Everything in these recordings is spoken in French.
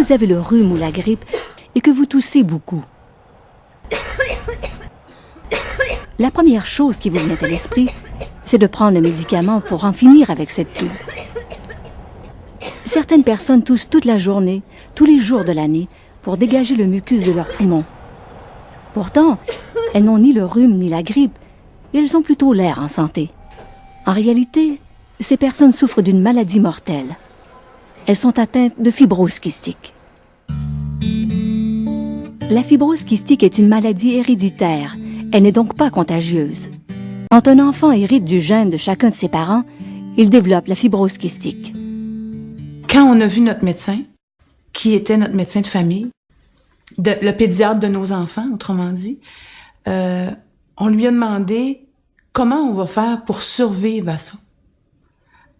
vous avez le rhume ou la grippe et que vous toussez beaucoup, la première chose qui vous vient à l'esprit, c'est de prendre le médicament pour en finir avec cette toux. Certaines personnes toussent toute la journée, tous les jours de l'année, pour dégager le mucus de leurs poumons. Pourtant, elles n'ont ni le rhume ni la grippe, et elles ont plutôt l'air en santé. En réalité, ces personnes souffrent d'une maladie mortelle. Elles sont atteintes de fibrose kystique. La fibrose kystique est une maladie héréditaire. Elle n'est donc pas contagieuse. Quand un enfant hérite du gène de chacun de ses parents, il développe la fibrose kystique. Quand on a vu notre médecin, qui était notre médecin de famille, le pédiatre de nos enfants, autrement dit, on lui a demandé comment on va faire pour survivre à ça,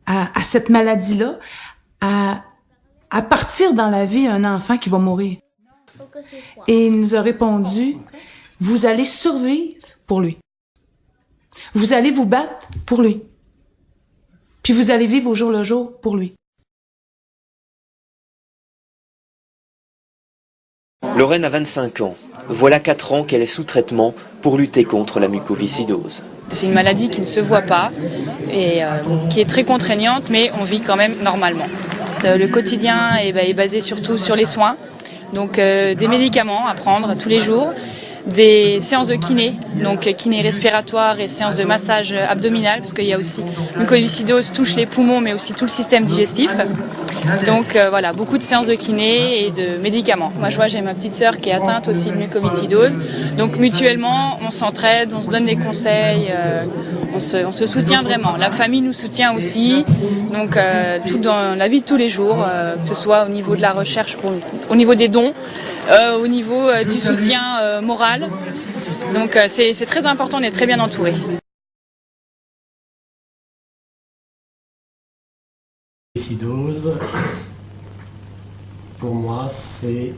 à cette maladie-là, à partir dans la vie un enfant qui va mourir. Et il nous a répondu, vous allez survivre pour lui. Vous allez vous battre pour lui. Puis vous allez vivre au jour le jour pour lui. Lorraine a 25 ans. Voilà 4 ans qu'elle est sous traitement pour lutter contre la mucoviscidose. C'est une maladie qui ne se voit pas et qui est très contraignante, mais on vit quand même normalement. Le quotidien est basé surtout sur les soins, donc des médicaments à prendre tous les jours, des séances de kiné, donc kiné respiratoire et séances de massage abdominal, parce qu'il y a aussi mucoviscidose touche les poumons, mais aussi tout le système digestif. Donc voilà, beaucoup de séances de kiné et de médicaments. Moi je vois, j'ai ma petite sœur qui est atteinte aussi de mucoviscidose. Donc mutuellement, on s'entraide, on se donne des conseils, on se soutient vraiment. La famille nous soutient aussi, donc tout dans la vie de tous les jours, que ce soit au niveau de la recherche, au niveau des dons, au niveau du soutien moral. Donc c'est très important, on est très bien entouré. Mucoviscidose, pour moi, c'est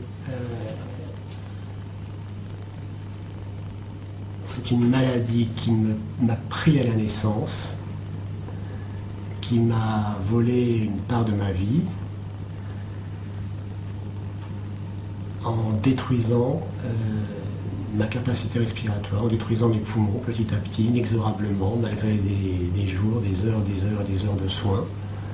une maladie qui m'a pris à la naissance, qui m'a volé une part de ma vie, en détruisant ma capacité respiratoire, en détruisant mes poumons petit à petit, inexorablement, malgré des jours, des heures de soins.